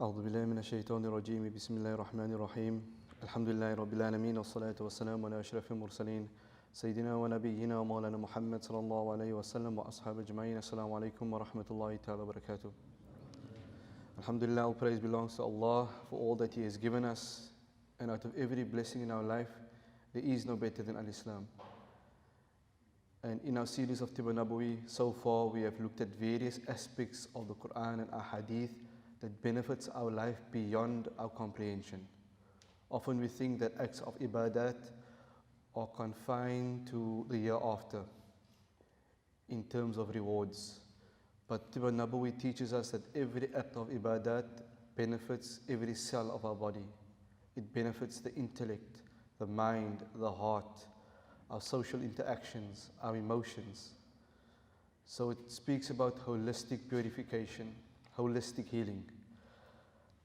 أعوذ بالله من الشيطان الرجيم بسم الله الرحمن الرحيم الحمد لله رب العالمين والصلاة والسلام على أشرف المرسلين سيدنا ونبينا ومولانا محمد صلى الله عليه وسلم وأصحاب أجمعين السلام عليكم ورحمة الله تعالى وبركاته. Alhamdulillah, all praise belongs to Allah for all that He has given us, and out of every blessing in our life there is no better than Al-Islam. And in our series of Tibba Nabawi, so far we have looked at various aspects of the Quran and Ahadith that benefits our life beyond our comprehension. Often we think that acts of ibadat are confined to the hereafter in terms of rewards. But Tibba Nabawi teaches us that every act of ibadat benefits every cell of our body. It benefits the intellect, the mind, the heart, our social interactions, our emotions. So it speaks about holistic purification, holistic healing.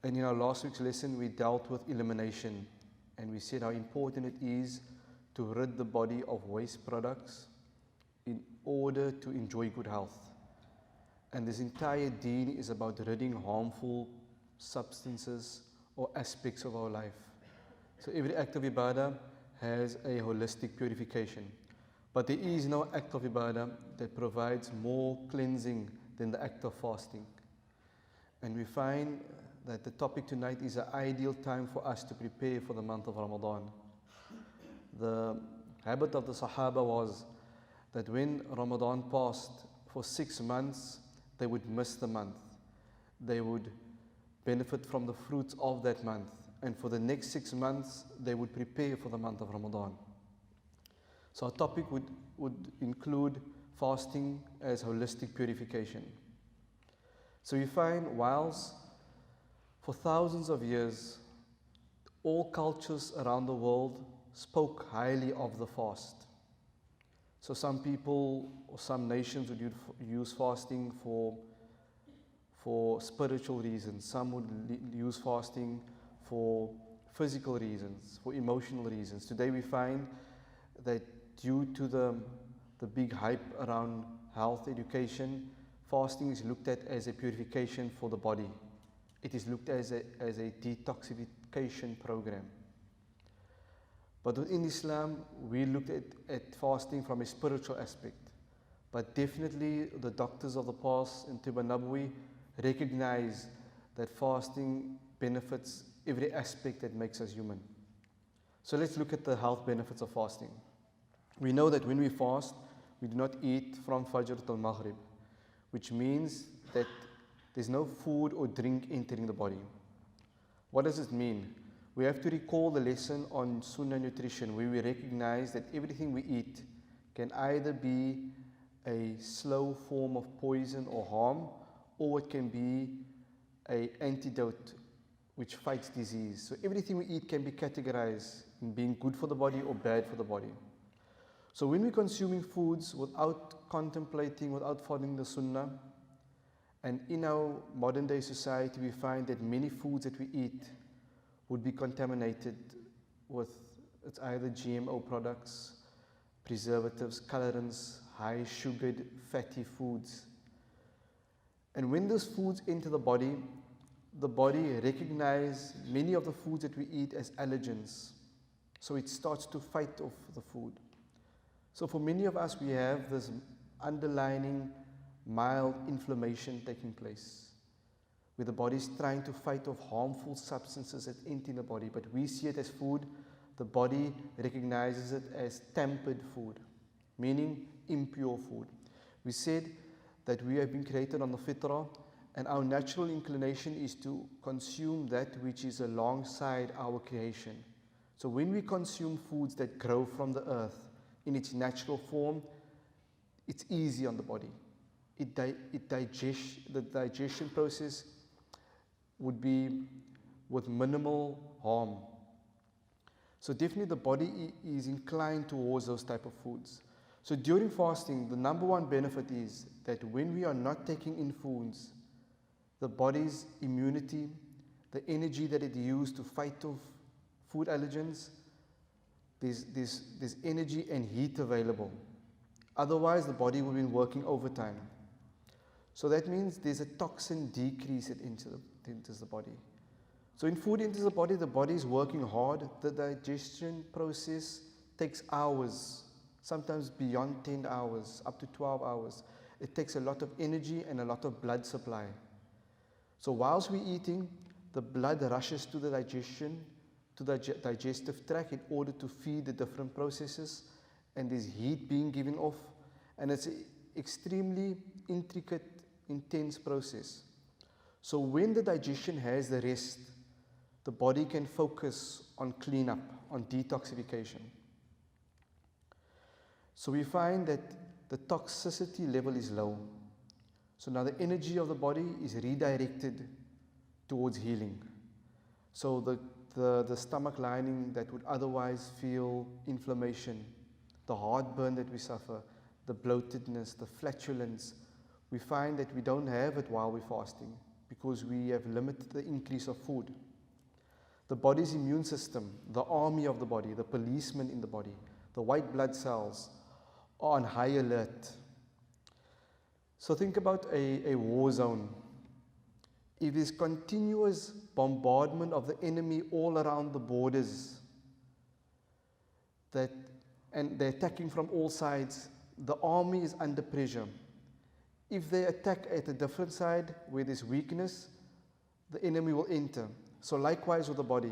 And in our last week's lesson, we dealt with elimination, and we said how important it is to rid the body of waste products in order to enjoy good health. And this entire deen is about ridding harmful substances or aspects of our life. So every act of ibadah has a holistic purification. But there is no act of ibadah that provides more cleansing than the act of fasting. And we find that the topic tonight is an ideal time for us to prepare for the month of Ramadan. The habit of the Sahaba was that when Ramadan passed for 6 months, they would miss the month. They would benefit from the fruits of that month. And for the next 6 months, they would prepare for the month of Ramadan. So our topic would include fasting as holistic purification. So you find whilst for thousands of years, all cultures around the world spoke highly of the fast. So some people or some nations would use fasting for spiritual reasons. Some would use fasting for physical reasons, for emotional reasons. Today we find that due to the big hype around health education, fasting is looked at as a purification for the body. It is looked at as a detoxification program. But within Islam, we looked at fasting from a spiritual aspect. But definitely the doctors of the past in Tibba Nabawi recognize that fasting benefits every aspect that makes us human. So let's look at the health benefits of fasting. We know that when we fast, we do not eat from Fajr till Maghrib, which means that there's no food or drink entering the body. What does it mean? We have to recall the lesson on Sunnah nutrition, where we recognize that everything we eat can either be a slow form of poison or harm, or it can be an antidote which fights disease. So everything we eat can be categorized in being good for the body or bad for the body. So when we're consuming foods without contemplating, without following the Sunnah, and in our modern day society we find that many foods that we eat would be contaminated with, it's either GMO products, preservatives, colorants, high sugared, fatty foods. And when those foods enter the body recognizes many of the foods that we eat as allergens. So it starts to fight off the food. So for many of us, we have this underlying mild inflammation taking place, where the body is trying to fight off harmful substances that enter the body, but we see it as food. The body recognizes it as tampered food, meaning impure food. We said that we have been created on the fitrah, and our natural inclination is to consume that which is alongside our creation. So when we consume foods that grow from the earth in its natural form, it's easy on the body. The digestion process would be with minimal harm. So definitely the body is inclined towards those type of foods. So during fasting, the number one benefit is that when we are not taking in foods, the body's immunity, the energy that it used to fight off food allergens, there's energy and heat available. Otherwise, the body will be working overtime. So that means there's a toxin decrease that enters the body. So when food enters the body is working hard. The digestion process takes hours, sometimes beyond 10 hours, up to 12 hours. It takes a lot of energy and a lot of blood supply. So whilst we're eating, the blood rushes to the digestion, to the digestive tract in order to feed the different processes, and there's heat being given off, and it's an extremely intricate, intense process. So when the digestion has the rest, the body can focus on cleanup, on detoxification. So we find that the toxicity level is low. So now the energy of the body is redirected towards healing. So the stomach lining that would otherwise feel inflammation, the heartburn that we suffer, the bloatedness, the flatulence, we find that we don't have it while we're fasting because we have limited the increase of food. The body's immune system, the army of the body, the policemen in the body, the white blood cells are on high alert. So think about a war zone. If there's continuous bombardment of the enemy all around the borders, and they're attacking from all sides, the army is under pressure. If they attack at a different side where there's weakness, the enemy will enter. So likewise with the body.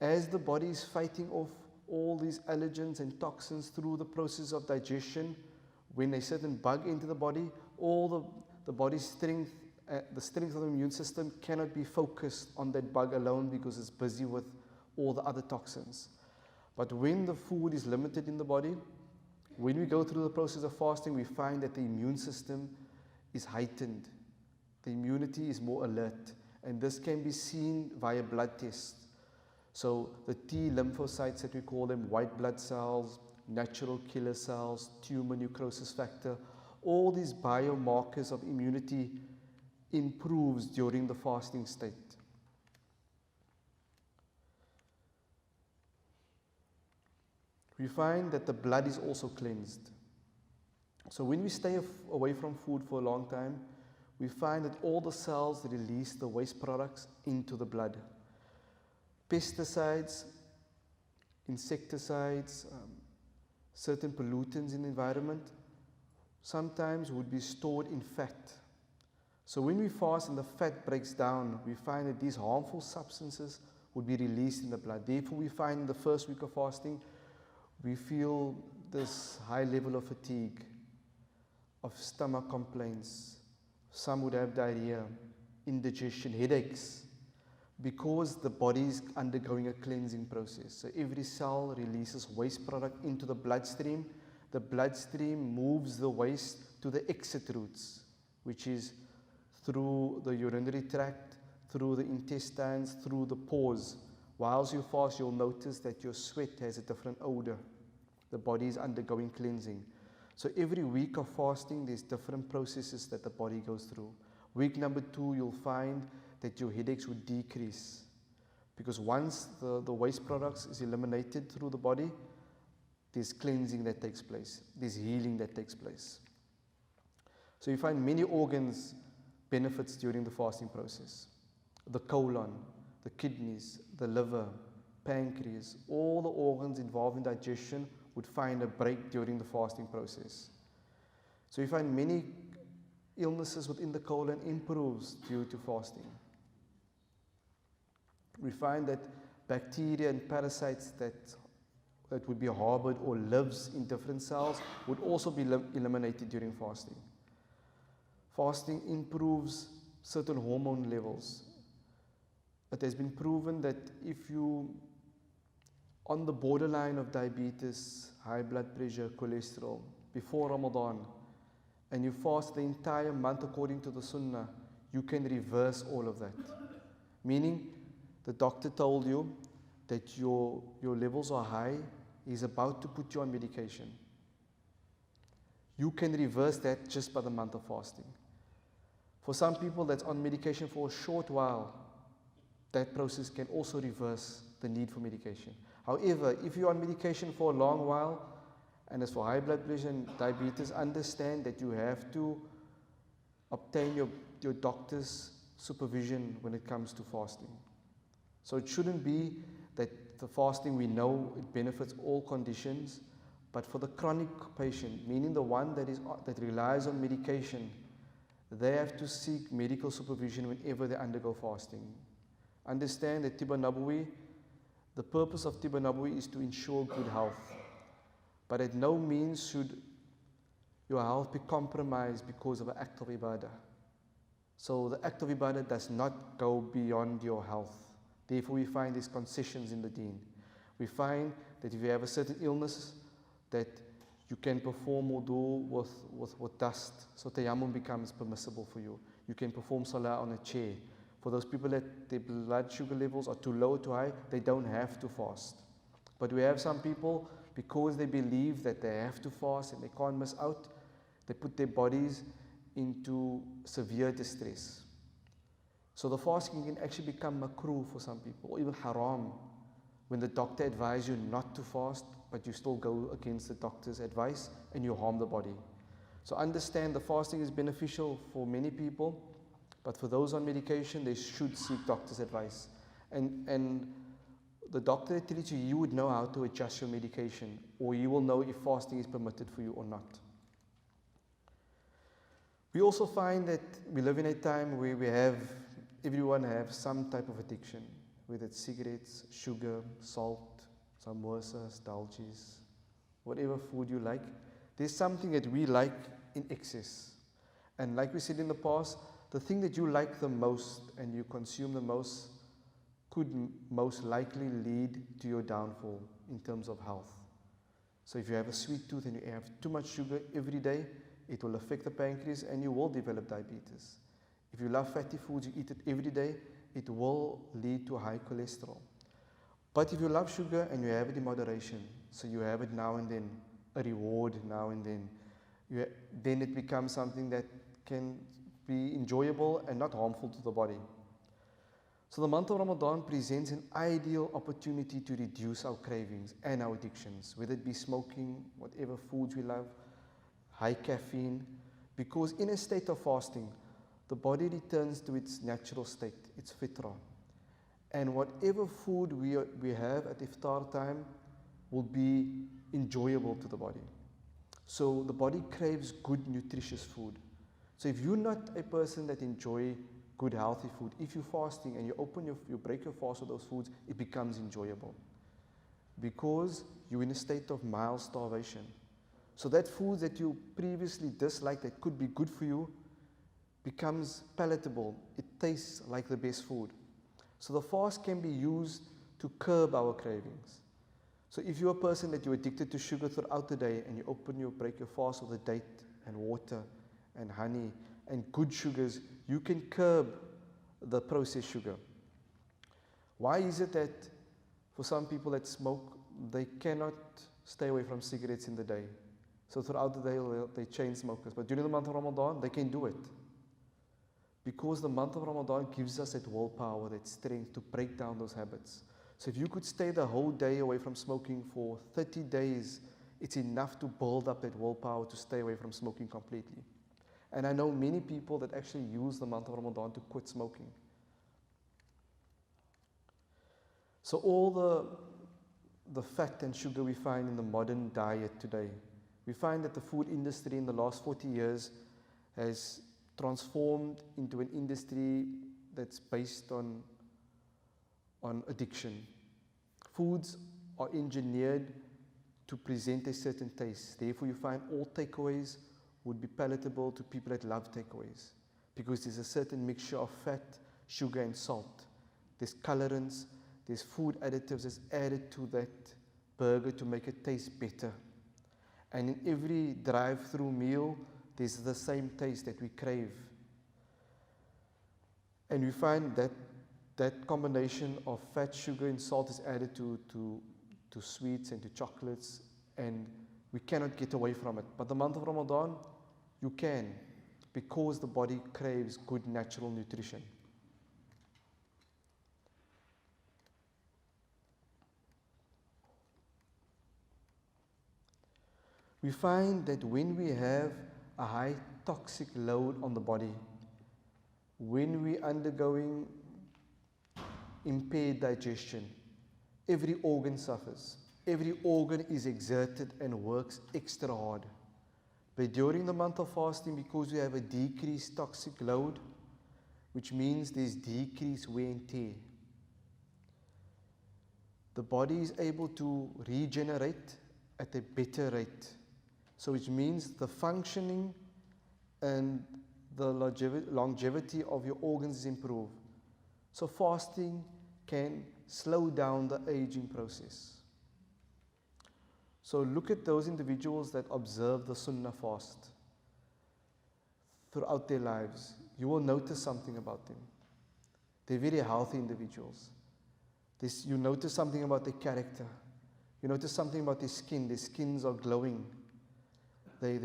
As the body is fighting off all these allergens and toxins through the process of digestion, when a certain bug into the body, all the body's strength, the strength of the immune system cannot be focused on that bug alone because it's busy with all the other toxins. But when the food is limited in the body, when we go through the process of fasting, we find that the immune system is heightened. The immunity is more alert. And this can be seen via blood tests. So the T lymphocytes that we call them, white blood cells, natural killer cells, tumor necrosis factor, all these biomarkers of immunity improves during the fasting state. We find that the blood is also cleansed. So when we stay away from food for a long time, we find that all the cells release the waste products into the blood. Pesticides, insecticides, certain pollutants in the environment sometimes would be stored in fat. So when we fast and the fat breaks down, we find that these harmful substances would be released in the blood. Therefore, we find in the first week of fasting, we feel this high level of fatigue, of stomach complaints. Some would have diarrhea, indigestion, headaches, because the body is undergoing a cleansing process. So every cell releases waste product into the bloodstream. The bloodstream moves the waste to the exit routes, which is through the urinary tract, through the intestines, through the pores. Whilst you fast, you'll notice that your sweat has a different odor. The body is undergoing cleansing. So every week of fasting, there's different processes that the body goes through. Week number 2, you'll find that your headaches would decrease. Because once the waste products is eliminated through the body, there's cleansing that takes place. There's healing that takes place. So you find many organs benefits during the fasting process. The colon, the kidneys, the liver, pancreas, all the organs involved in digestion would find a break during the fasting process. So you find many illnesses within the colon improves due to fasting. We find that bacteria and parasites that would be harbored or lives in different cells would also be eliminated during fasting. Fasting improves certain hormone levels. It has been proven that if you on the borderline of diabetes, high blood pressure, cholesterol, before Ramadan, and you fast the entire month according to the Sunnah, you can reverse all of that. Meaning, the doctor told you that your levels are high, he's about to put you on medication. You can reverse that just by the month of fasting. For some people that's on medication for a short while, that process can also reverse the need for medication. However, if you're on medication for a long while, and as for high blood pressure and diabetes, understand that you have to obtain your doctor's supervision when it comes to fasting. So it shouldn't be that the fasting, we know it benefits all conditions, but for the chronic patient, meaning the one that relies on medication, they have to seek medical supervision whenever they undergo fasting. Understand that Tibba Nabawi, the purpose of Tibba Nabawi is to ensure good health. But at no means should your health be compromised because of an act of ibadah. So the act of ibadah does not go beyond your health. Therefore we find these concessions in the deen. We find that if you have a certain illness, that you can perform wudu with dust. So tayammum becomes permissible for you. You can perform salah on a chair. For those people that their blood sugar levels are too low or too high, they don't have to fast. But we have some people, because they believe that they have to fast and they can't miss out, they put their bodies into severe distress. So the fasting can actually become makruh for some people, or even haram, when the doctor advises you not to fast, but you still go against the doctor's advice and you harm the body. So understand the fasting is beneficial for many people, but for those on medication, they should seek doctor's advice. And the doctor that tells you, you would know how to adjust your medication, or you will know if fasting is permitted for you or not. We also find that we live in a time where everyone has some type of addiction, whether it's cigarettes, sugar, salt, samosas, dalgis, whatever food you like. There's something that we like in excess. And like we said in the past, the thing that you like the most and you consume the most could most likely lead to your downfall in terms of health. So if you have a sweet tooth and you have too much sugar every day, it will affect the pancreas and you will develop diabetes. If you love fatty foods, you eat it every day, it will lead to high cholesterol. But if you love sugar and you have it in moderation, so you have it now and then, a reward now and then, then it becomes something that can be enjoyable and not harmful to the body. So the month of Ramadan presents an ideal opportunity to reduce our cravings and our addictions, whether it be smoking, whatever foods we love, high caffeine, because in a state of fasting, the body returns to its natural state, its fitrah. And whatever food we have at iftar time will be enjoyable to the body. So the body craves good, nutritious food. So if you're not a person that enjoy good, healthy food, if you're fasting and you break your fast with those foods, it becomes enjoyable. Because you're in a state of mild starvation. So that food that you previously disliked that could be good for you becomes palatable. It tastes like the best food. So the fast can be used to curb our cravings. So if you're a person that you're addicted to sugar throughout the day and you break your fast with a date and water and honey and good sugars, you can curb the processed sugar. Why is it that for some people that smoke, they cannot stay away from cigarettes in the day? So throughout the day, they chain smokers. But during the month of Ramadan, they can do it. Because the month of Ramadan gives us that willpower, that strength to break down those habits. So if you could stay the whole day away from smoking for 30 days, it's enough to build up that willpower to stay away from smoking completely. And I know many people that actually use the month of Ramadan to quit smoking. So all the fat and sugar we find in the modern diet today, we find that the food industry in the last 40 years has transformed into an industry that's based on addiction. Foods are engineered to present a certain taste. Therefore, you find all takeaways would be palatable to people that love takeaways, because there's a certain mixture of fat, sugar, and salt. There's colorants, there's food additives that's added to that burger to make it taste better. And in every drive-through meal, there's the same taste that we crave. And we find that combination of fat, sugar, and salt is added to sweets and to chocolates, and we cannot get away from it. But the month of Ramadan, you can, because the body craves good natural nutrition. We find that when we have a high toxic load on the body. When we undergoing impaired digestion, every organ suffers. Every organ is exerted and works extra hard. But during the month of fasting, because we have a decreased toxic load, which means there's decreased wear and tear, the body is able to regenerate at a better rate. So which means the functioning and the longevity of your organs is improved. So fasting can slow down the aging process. So look at those individuals that observe the Sunnah fast throughout their lives. You will notice something about them. They're very healthy individuals. You notice something about their character. You notice something about their skin. Their skins are glowing. They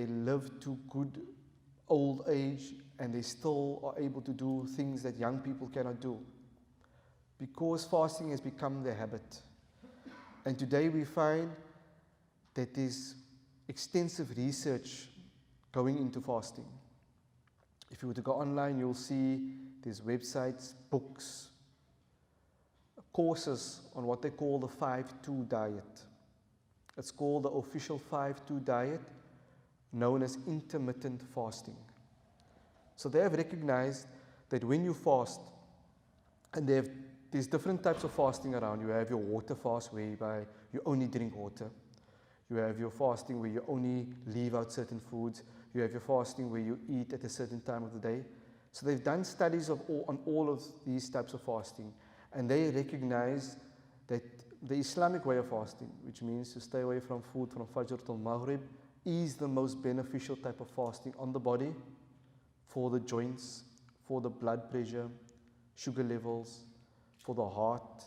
live to good old age, and they still are able to do things that young people cannot do, because fasting has become their habit. And today we find that there's extensive research going into fasting. If you were to go online, you'll see there's websites, books, courses on what they call the 5-2 diet. It's called the official 5-2 diet, known as intermittent fasting. So they have recognized that when you fast, and there's different types of fasting around. You have your water fast, whereby you only drink water. You have your fasting where you only leave out certain foods. You have your fasting where you eat at a certain time of the day. So they've done studies on all of these types of fasting, and they recognize that the Islamic way of fasting, which means to stay away from food from Fajr till Maghrib, is the most beneficial type of fasting on the body, for the joints, for the blood pressure, sugar levels, for the heart,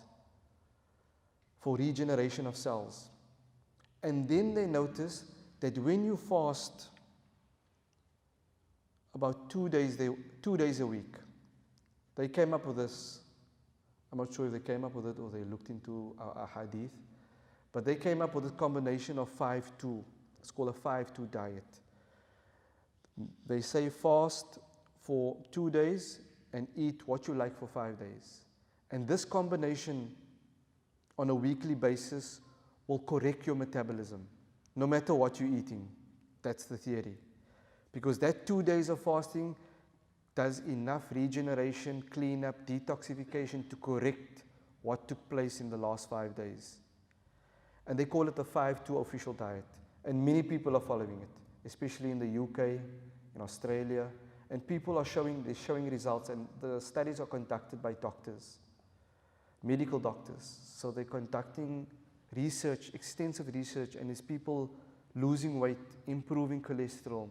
for regeneration of cells. And then they notice that when you fast about 2 days a week, they came up with this. I'm not sure if they came up with it or they looked into a hadith, but they came up with a combination of 5-2. It's called a 5-2 diet. They say fast for 2 days and eat what you like for 5 days. And this combination on a weekly basis will correct your metabolism, no matter what you're eating. That's the theory. Because that 2 days of fasting does enough regeneration, cleanup, detoxification to correct what took place in the last 5 days. And they call it the 5-2 official diet. And many people are following it, especially in the UK, in Australia. And people are showing results, and the studies are conducted by doctors, medical doctors. So they're conducting research, extensive research, and there's people losing weight, improving cholesterol,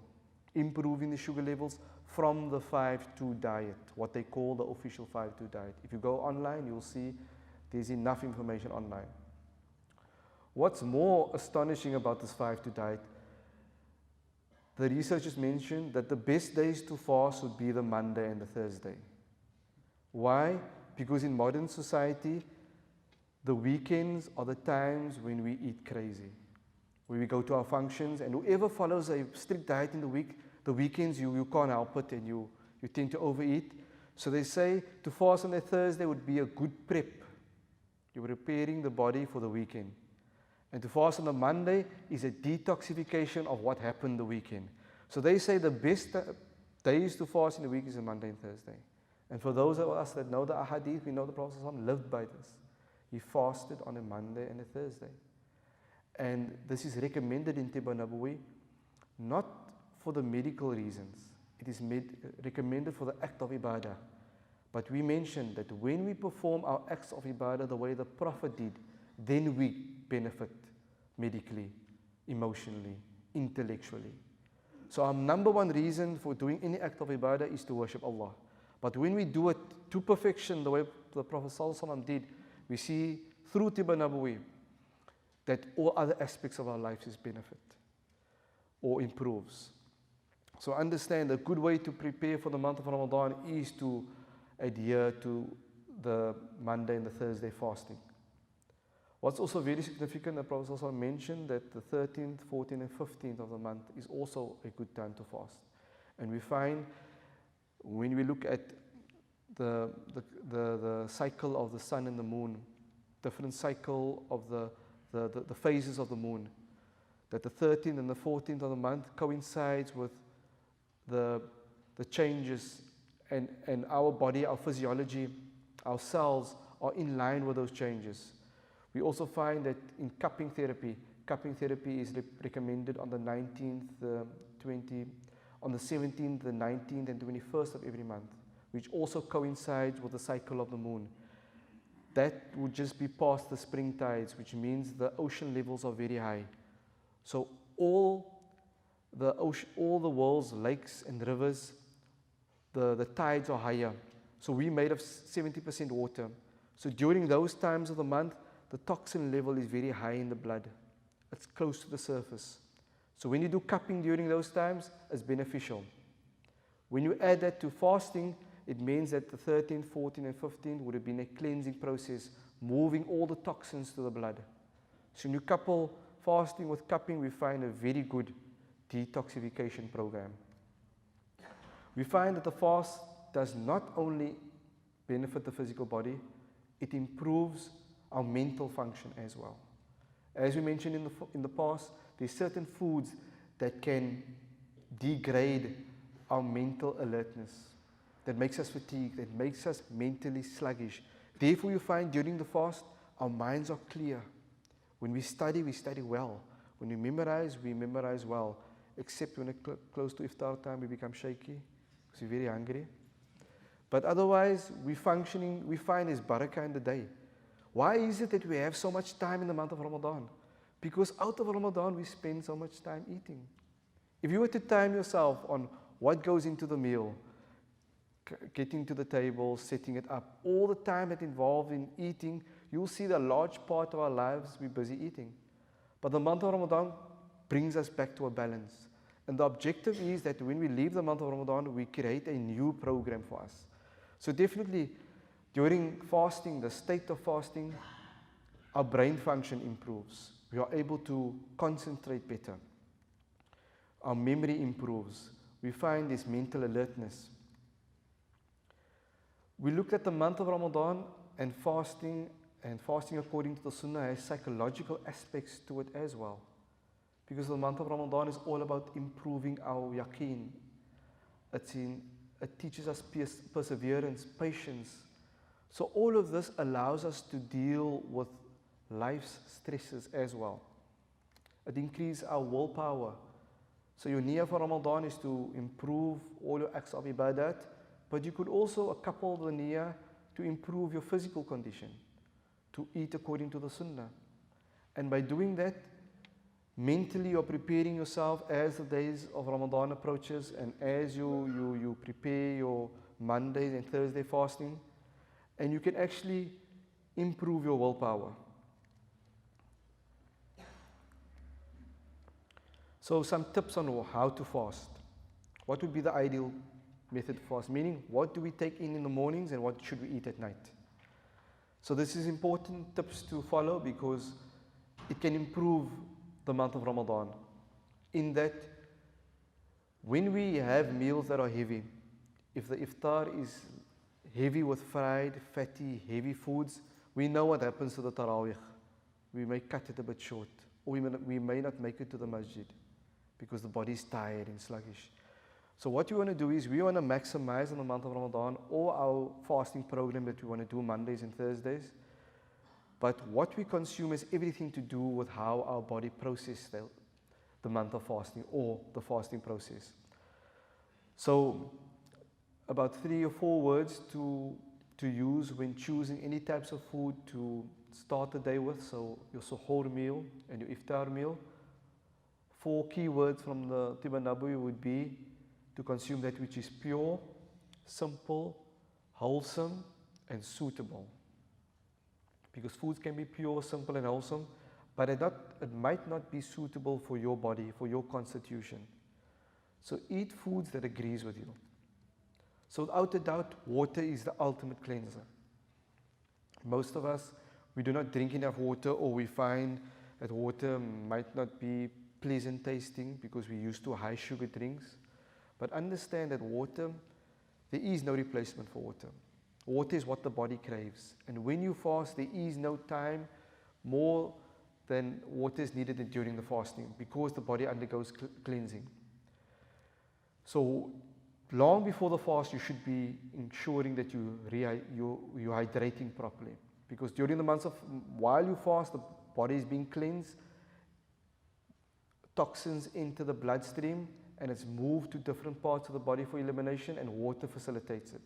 improving the sugar levels from the 5-2 diet, what they call the official 5-2 diet. If you go online, you'll see there's enough information online. What's more astonishing about this 5-2 diet, the researchers mentioned that the best days to fast would be the Monday and the Thursday. Why? Because in modern society, the weekends are the times when we eat crazy, where we go to our functions, and whoever follows a strict diet in the week, the weekends you can't help it, and you tend to overeat. So they say to fast on a Thursday would be a good prep. You're preparing the body for the weekend. And to fast on a Monday is a detoxification of what happened the weekend. So they say the best days to fast in the week is a Monday and Thursday. And for those of us that know the ahadith, we know the Prophet ﷺ lived by this. He fasted on a Monday and a Thursday. And this is recommended in Tibba Nabawi, not for the medical reasons. It is recommended for the act of ibadah. But we mentioned that when we perform our acts of ibadah the way the Prophet did, then we benefit medically, emotionally, intellectually. So our number one reason for doing any act of ibadah is to worship Allah. But when we do it to perfection, the way the Prophet ﷺ did, we see through Tibba Nabawi that all other aspects of our lives is benefit or improves. So understand a good way to prepare for the month of Ramadan is to adhere to the Monday and the Thursday fasting. What's also very significant, the Prophet also mentioned that the 13th, 14th and 15th of the month is also a good time to fast. And we find when we look at the cycle of the sun and the moon, different cycle of the phases of the moon, that the 13th and the 14th of the month coincides with the changes and our body, our physiology, our cells are in line with those changes. We also find that in cupping therapy is recommended on the 19th, on the 17th, the 19th and 21st of every month, which also coincides with the cycle of the moon. That would just be past the spring tides, which means the ocean levels are very high. So all the world's lakes and rivers, the tides are higher. So we're made of 70% water. So during those times of the month, the toxin level is very high in the blood. It's close to the surface. So when you do cupping during those times, it's beneficial. When you add that to fasting, it means that the 13th, 14th and 15th would have been a cleansing process, moving all the toxins to the blood. So when you couple fasting with cupping, we find a very good detoxification program. We find that the fast does not only benefit the physical body, it improves our mental function as well. As we mentioned in the past, there's certain foods that can degrade our mental alertness, that makes us fatigued, that makes us mentally sluggish. Therefore, you find during the fast, our minds are clear. When we study well. When we memorize well. Except when it's close to iftar time, we become shaky because we're very hungry. But otherwise, we find there's barakah in the day. Why is it that we have so much time in the month of Ramadan? Because out of Ramadan, we spend so much time eating. If you were to time yourself on what goes into the meal, getting to the table, setting it up, all the time that involved in eating, you'll see that a large part of our lives we're busy eating. But the month of Ramadan brings us back to a balance. And the objective is that when we leave the month of Ramadan, we create a new program for us. So definitely, during fasting, the state of fasting, our brain function improves. We are able to concentrate better. Our memory improves. We find this mental alertness. We looked at the month of Ramadan and fasting according to the Sunnah has psychological aspects to it as well. Because the month of Ramadan is all about improving our yaqeen. It teaches us perseverance, patience. So all of this allows us to deal with life's stresses as well. It increases our willpower. So your niyyah for Ramadan is to improve all your acts of ibadat, but you could also couple the niyyah to improve your physical condition, to eat according to the Sunnah. And by doing that, mentally you're preparing yourself as the days of Ramadan approaches and as you prepare your Mondays and Thursday fasting, and you can actually improve your willpower. So some tips on how to fast. What would be the ideal method to fast? Meaning, what do we take in the mornings and what should we eat at night? So this is important tips to follow because it can improve the month of Ramadan. In that, when we have meals that are heavy, if the iftar is heavy with fried, fatty, heavy foods, we know what happens to the tarawih. We may cut it a bit short, or we may not make it to the masjid because the body is tired and sluggish. So what we want to do is we want to maximize in the month of Ramadan all our fasting program that we want to do Mondays and Thursdays. But what we consume has everything to do with how our body processes the month of fasting or the fasting process. So about 3 or 4 words to use when choosing any types of food to start the day with. So your suhoor meal and your iftar meal. 4 key words from the Tib an-Nabawi would be to consume that which is pure, simple, wholesome, and suitable. Because foods can be pure, simple, and wholesome, but it might not be suitable for your body, for your constitution. So eat foods that agrees with you. So without a doubt, water is the ultimate cleanser. Most of us, we do not drink enough water, or we find that water might not be pleasant tasting because we're used to high sugar drinks. But understand that water, there is no replacement for water. Water is what the body craves. And when you fast, there is no time more than water is needed during the fasting because the body undergoes cleansing. So long before the fast, you should be ensuring that you're hydrating properly. Because during the months of, while you fast, the body is being cleansed, toxins enter the bloodstream, and it's moved to different parts of the body for elimination, and water facilitates it.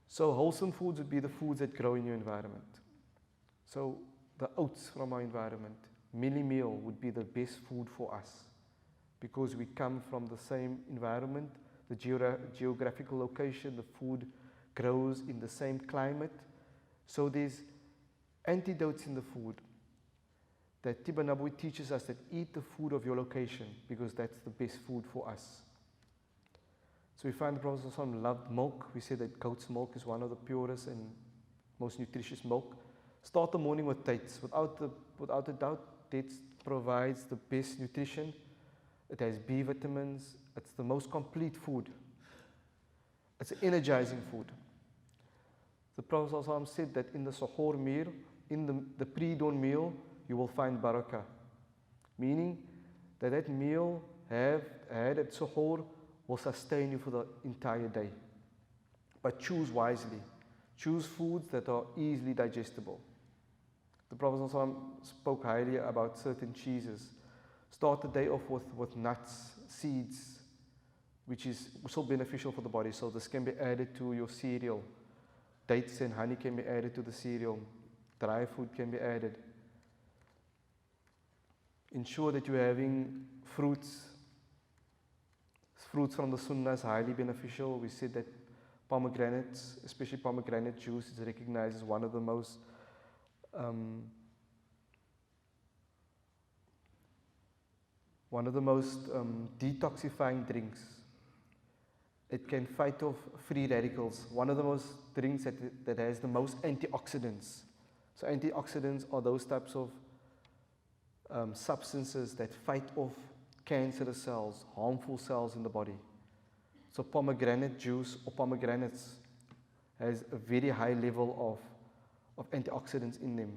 So wholesome foods would be the foods that grow in your environment. So the oats from our environment, millie meal would be the best food for us because we come from the same environment, the geographical location, the food grows in the same climate. So there's antidotes in the food that Tiba Nabawi teaches us, that eat the food of your location because that's the best food for us. So we find the Prophet ﷺ loved milk. We say that goat's milk is one of the purest and most nutritious milk. Start the morning with dates. Without a doubt, dates provides the best nutrition. It has B vitamins. It's the most complete food. It's an energizing food. The Prophet ﷺ said that in the suhoor meal, in the pre-dawn meal, you will find barakah. Meaning that meal had at suhoor will sustain you for the entire day. But choose wisely. Choose foods that are easily digestible. The Prophet ﷺ spoke highly about certain cheeses. Start the day off with nuts, seeds, which is so beneficial for the body. So this can be added to your cereal. Dates and honey can be added to the cereal. Dry food can be added. Ensure that you're having fruits. Fruits from the Sunnah is highly beneficial. We said that pomegranates, especially pomegranate juice, is recognized as one of the most detoxifying drinks. It can fight off free radicals. One of the most drinks that has the most antioxidants. So antioxidants are those types of substances that fight off cancerous cells, harmful cells in the body. So pomegranate juice or pomegranates has a very high level of antioxidants in them.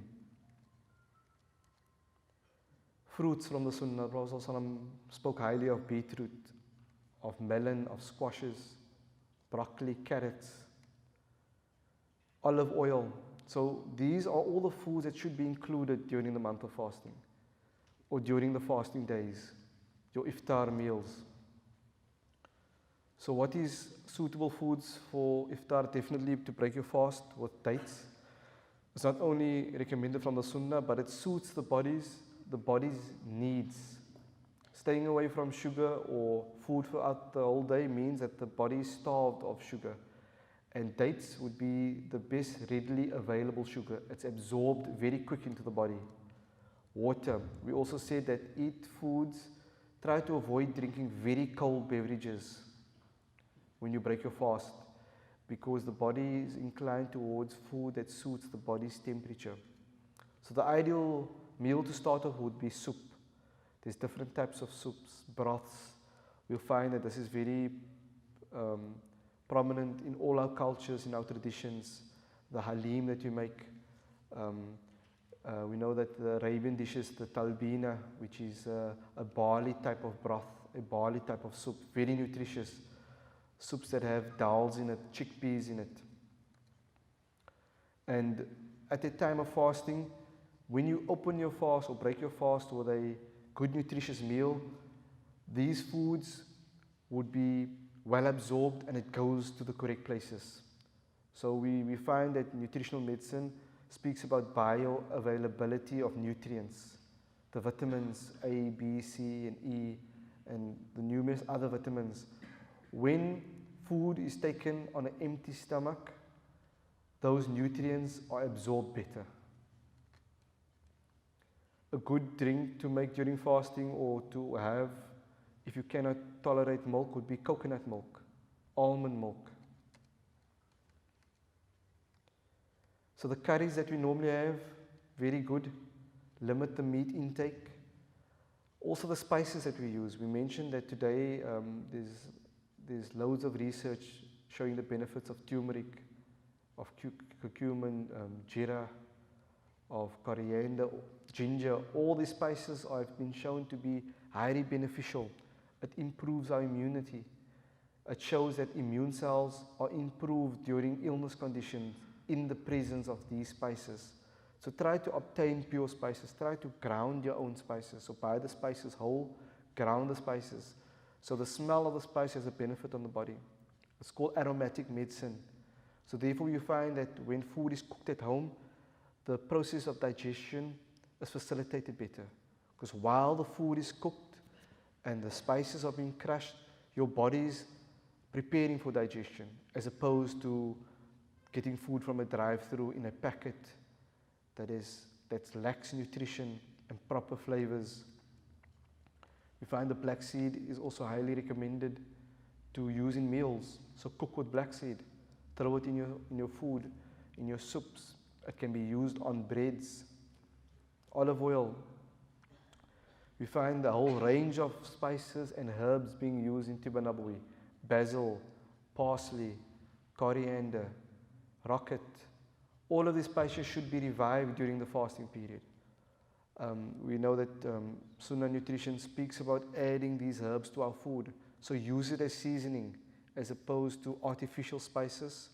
Fruits from the Sunnah, Prophet ﷺ spoke highly of beetroot, of melon, of squashes, broccoli, carrots, olive oil. So these are all the foods that should be included during the month of fasting or during the fasting days, your iftar meals. So what is suitable foods for iftar? Definitely to break your fast with dates. It's not only recommended from the Sunnah, but it suits the body's needs. Staying away from sugar or food throughout the whole day means that the body is starved of sugar. And dates would be the best readily available sugar. It's absorbed very quick into the body. Water. We also said that eat foods, try to avoid drinking very cold beverages when you break your fast, because the body is inclined towards food that suits the body's temperature. So the ideal meal to start off would be soup. There's different types of soups, broths. We'll find that this is very prominent in all our cultures, in our traditions. The halim that you make. We know that the Arabian dishes, the talbina, which is a barley type of broth, a barley type of soup, very nutritious. Soups that have dals in it, chickpeas in it. And at the time of fasting, when you open your fast or break your fast with a good nutritious meal, these foods would be well absorbed and it goes to the correct places. So we find that nutritional medicine speaks about bioavailability of nutrients, the vitamins A, B, C, and E, and the numerous other vitamins. When food is taken on an empty stomach, those nutrients are absorbed better. A good drink to make during fasting or to have, if you cannot tolerate milk, would be coconut milk, almond milk. So the curries that we normally have, very good. Limit the meat intake. Also the spices that we use. We mentioned that today there's loads of research showing the benefits of turmeric, of curcumin, jeera, of coriander, ginger. All these spices have been shown to be highly beneficial. It improves our immunity. It shows that immune cells are improved during illness conditions in the presence of these spices. So try to obtain pure spices. Try to ground your own spices. So buy the spices whole, ground the spices. So the smell of the spice has a benefit on the body. It's called aromatic medicine. So therefore you find that when food is cooked at home, the process of digestion is facilitated better. Because while the food is cooked and the spices are being crushed, your body is preparing for digestion, as opposed to getting food from a drive-through in a packet that lacks nutrition and proper flavors. We find the black seed is also highly recommended to use in meals. So cook with black seed, throw it in your food, in your soups. It can be used on breads. Olive oil. We find the whole range of spices and herbs being used in Tiba Nabawi. Basil, parsley, coriander, rocket. All of these spices should be revived during the fasting period. We know that Sunnah Nutrition speaks about adding these herbs to our food. So use it as seasoning as opposed to artificial spices.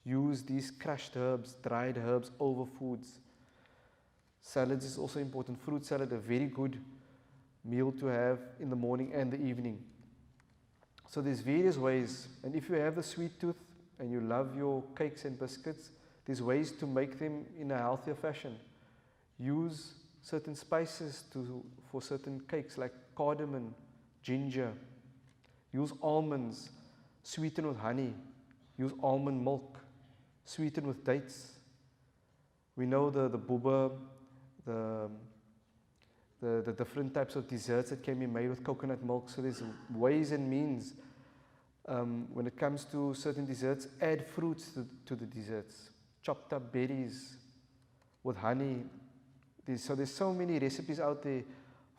Use these crushed herbs, dried herbs over foods. Salads is also important. Fruit salad, a very good meal to have in the morning and the evening. So there's various ways. And if you have a sweet tooth and you love your cakes and biscuits, there's ways to make them in a healthier fashion. Use certain spices for certain cakes like cardamom, ginger. Use almonds, sweeten with honey. Use almond milk, sweeten with dates. We know the boba, the different types of desserts that can be made with coconut milk. So there's ways and means. When it comes to certain desserts, add fruits to the desserts. Chopped up berries with honey. There's so many recipes out there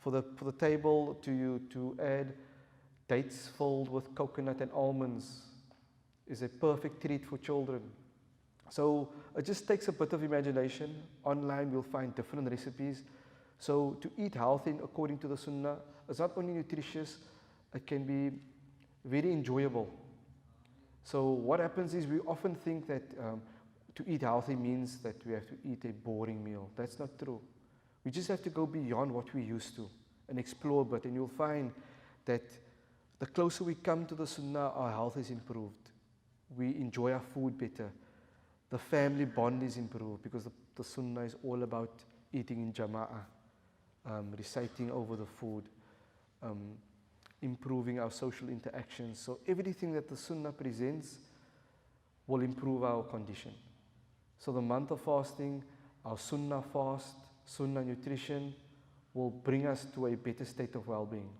for the table to add dates filled with coconut and almonds is a perfect treat for children. So it just takes a bit of imagination. Online you'll find different recipes. So to eat healthy according to the Sunnah is not only nutritious, it can be very enjoyable. So what happens is we often think that to eat healthy means that we have to eat a boring meal. That's not true. We just have to go beyond what we used to and explore a bit, and you'll find that the closer we come to the Sunnah, our health is improved. We enjoy our food better. The family bond is improved because the Sunnah is all about eating in Jama'ah, reciting over the food, improving our social interactions. So everything that the Sunnah presents will improve our condition. So the month of fasting, our Sunnah fast, Sunnah nutrition will bring us to a better state of well-being.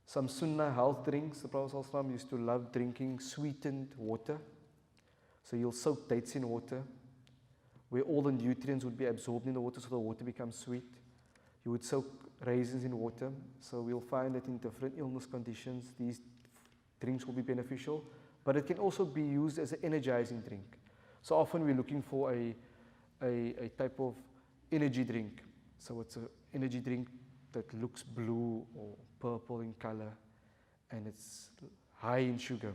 Some Sunnah health drinks, the Prophet ﷺ used to love drinking sweetened water. So you'll soak dates in water, where all the nutrients would be absorbed in the water, so the water becomes sweet. You would soak raisins in water. So we'll find that in different illness conditions, these drinks will be beneficial, but it can also be used as an energizing drink. So often we're looking for a type of energy drink. So it's an energy drink that looks blue or purple in color, and it's high in sugar.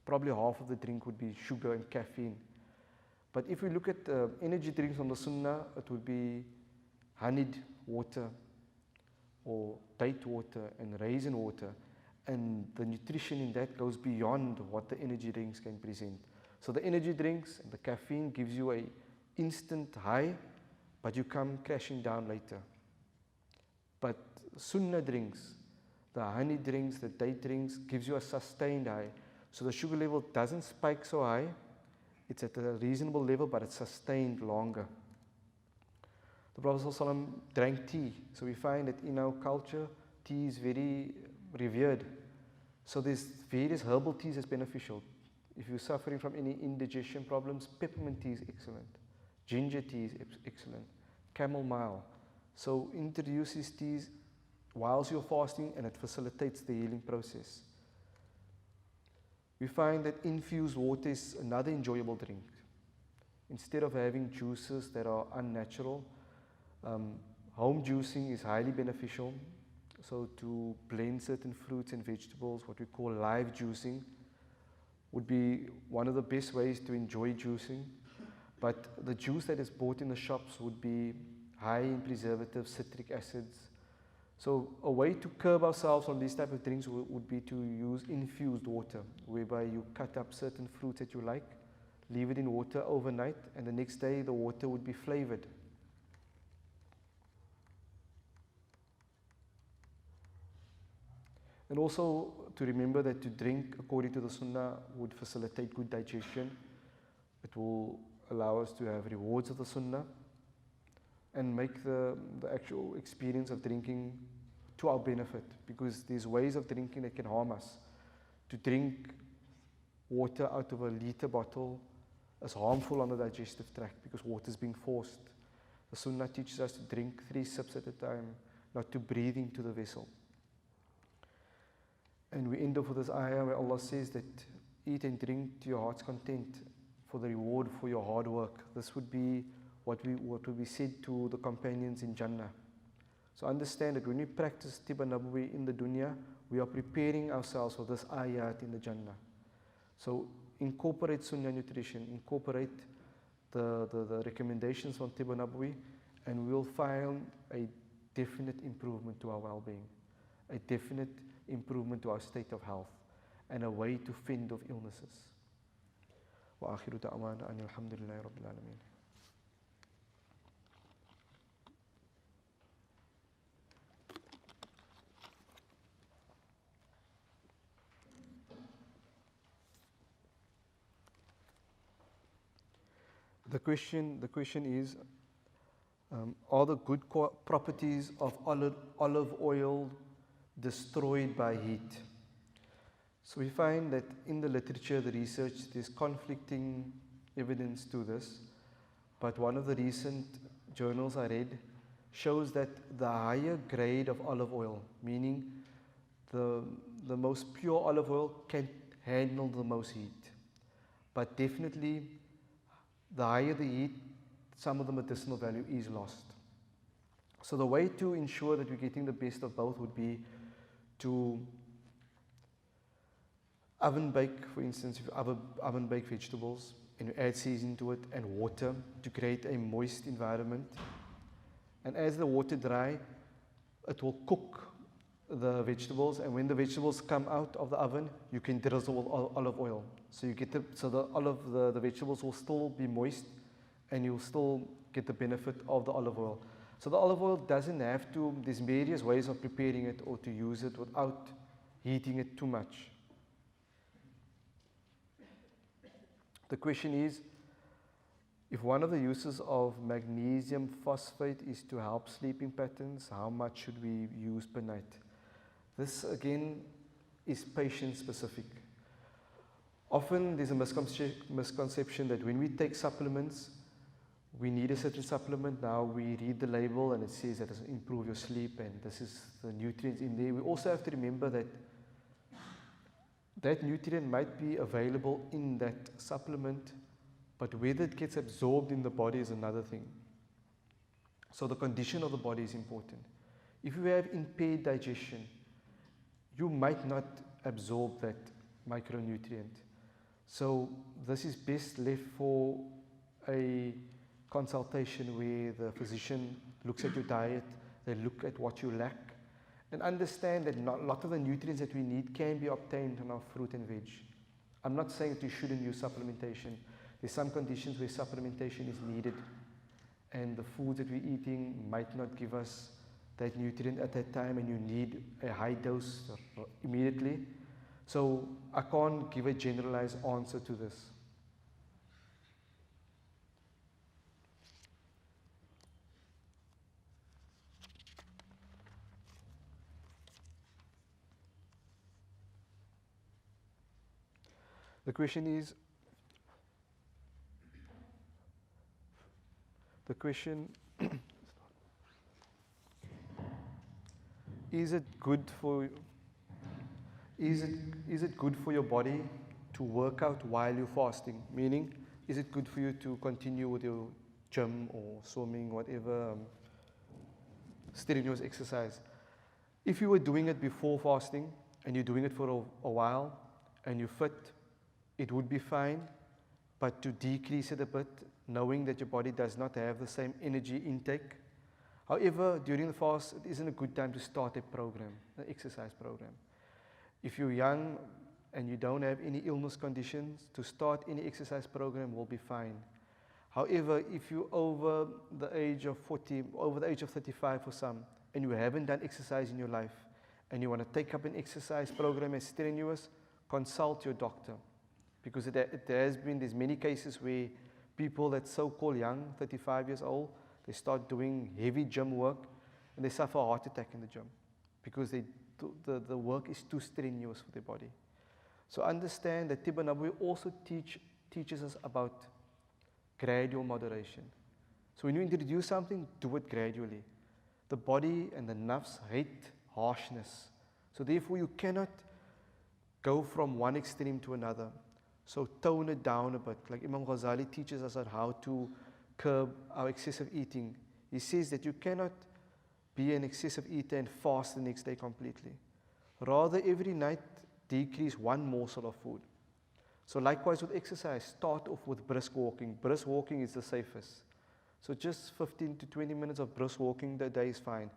Probably half of the drink would be sugar and caffeine. But if we look at energy drinks from the Sunnah, it would be honeyed water or date water and raisin water, and the nutrition in that goes beyond what the energy drinks can present. So the energy drinks and the caffeine gives you an instant high, but you come crashing down later. But Sunnah drinks, the honey drinks, the date drinks, gives you a sustained high. So the sugar level doesn't spike so high. It's at a reasonable level, but it's sustained longer. The Prophet ﷺ drank tea. So we find that in our culture, tea is very revered. So there's various herbal teas that's beneficial. If you're suffering from any indigestion problems, peppermint tea is excellent. Ginger tea is excellent. Chamomile. So introduce these teas whilst you're fasting, and it facilitates the healing process. We find that infused water is another enjoyable drink. Instead of having juices that are unnatural, home juicing is highly beneficial. So to blend certain fruits and vegetables, what we call live juicing, would be one of the best ways to enjoy juicing. But the juice that is bought in the shops would be high in preservatives, citric acids. So a way to curb ourselves on these type of drinks would be to use infused water, whereby you cut up certain fruits that you like, leave it in water overnight, and the next day the water would be flavored. And also to remember that to drink according to the Sunnah would facilitate good digestion. It will allow us to have rewards of the Sunnah and make the actual experience of drinking to our benefit, because there's ways of drinking that can harm us. To drink water out of a liter bottle is harmful on the digestive tract because water is being forced. The Sunnah teaches us to drink 3 sips at a time, not to breathe into the vessel. And we end off with this ayah where Allah says that eat and drink to your heart's content for the reward for your hard work. This would be what would be said to the companions in Jannah. So understand that when we practice Tibba Nabawi in the dunya, we are preparing ourselves for this ayat in the Jannah. So incorporate Sunnah nutrition, incorporate the recommendations from Tibba Nabawi, and we will find a definite improvement to our well-being, a definite improvement to our state of health, and a way to fend off illnesses. وآخر دعوانا أن الحمد لله رب العالمين. The question is, are the good properties of olive oil destroyed by heat? So we find that in the literature, the research, there's conflicting evidence to this. But one of the recent journals I read shows that the higher grade of olive oil, meaning the most pure olive oil, can handle the most heat. But definitely, the higher the heat, some of the medicinal value is lost. So the way to ensure that we're getting the best of both would be to oven bake. For instance, if you oven bake vegetables and you add seasoning to it and water to create a moist environment. And as the water dry, it will cook the vegetables, and when the vegetables come out of the oven, you can drizzle olive oil. So you get the vegetables will still be moist, and you'll still get the benefit of the olive oil. So the olive oil doesn't have to, there's various ways of preparing it or to use it without heating it too much. The question is, if one of the uses of magnesium phosphate is to help sleeping patterns, how much should we use per night? This again is patient specific. Often there's a misconception that when we take supplements, we need a certain supplement. Now we read the label and it says that it will improve your sleep and this is the nutrients in there. We also have to remember that that nutrient might be available in that supplement, but whether it gets absorbed in the body is another thing. So the condition of the body is important. If you have impaired digestion, you might not absorb that micronutrient. So this is best left for a consultation where the physician looks at your diet, they look at what you lack, and understand that a lot of the nutrients that we need can be obtained from our fruit and veg. I'm not saying that you shouldn't use supplementation. There's some conditions where supplementation is needed, and the foods that we're eating might not give us that nutrient at that time, and you need a high dose immediately. So I can't give a generalized answer to this. The question is, is it good for your body to work out while you're fasting? Meaning, is it good for you to continue with your gym or swimming, whatever strenuous exercise? If you were doing it before fasting and you're doing it for a while and you're fit, it would be fine, but to decrease it a bit, knowing that your body does not have the same energy intake. However, during the fast, it isn't a good time to start a program, an exercise program. If you're young and you don't have any illness conditions, to start any exercise program will be fine. However, if you're over the age of 40, over the age of 35 for some, and you haven't done exercise in your life, and you want to take up an exercise program as strenuous, consult your doctor. Because there's many cases where people that's so-called young, 35 years old, they start doing heavy gym work, and they suffer a heart attack in the gym, because the work is too strenuous for their body. So understand that Tibba Nabawi also teaches us about gradual moderation. So when you introduce something, do it gradually. The body and the nafs hate harshness. So therefore you cannot go from one extreme to another. So tone it down a bit. Like Imam Ghazali teaches us on how to curb our excessive eating. He says that you cannot be an excessive eater and fast the next day completely. Rather, every night decrease one morsel of food. So likewise with exercise, start off with brisk walking. Brisk walking is the safest. So just 15 to 20 minutes of brisk walking a day is fine.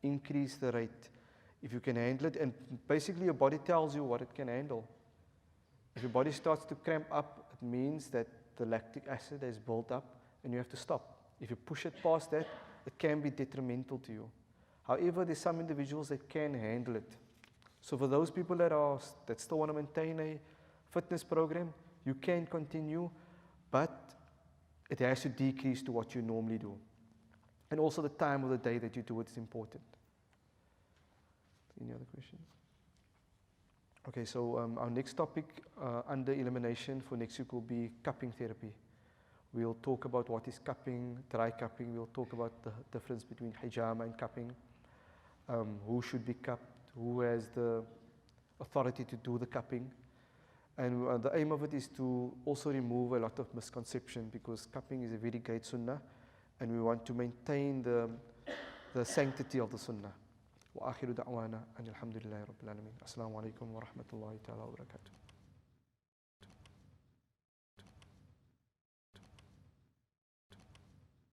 Increase the rate if you can handle it. And basically your body tells you what it can handle. If your body starts to cramp up, it means that the lactic acid has built up and you have to stop. If you push it past that, it can be detrimental to you. However, there's some individuals that can handle it. So for those people that still want to maintain a fitness program, you can continue, but it has to decrease to what you normally do. And also the time of the day that you do it is important. Any other questions? Okay, so our next topic under elimination for next week will be cupping therapy. We'll talk about what is cupping, dry cupping. We'll talk about the difference between hijama and cupping. Who should be cupped, who has the authority to do the cupping. And the aim of it is to also remove a lot of misconception, because cupping is a very great sunnah and we want to maintain the sanctity of the sunnah. وآخر دعوانا أن الحمد لله رب العالمين. السلام عليكم ورحمة الله تعالى وبركاته.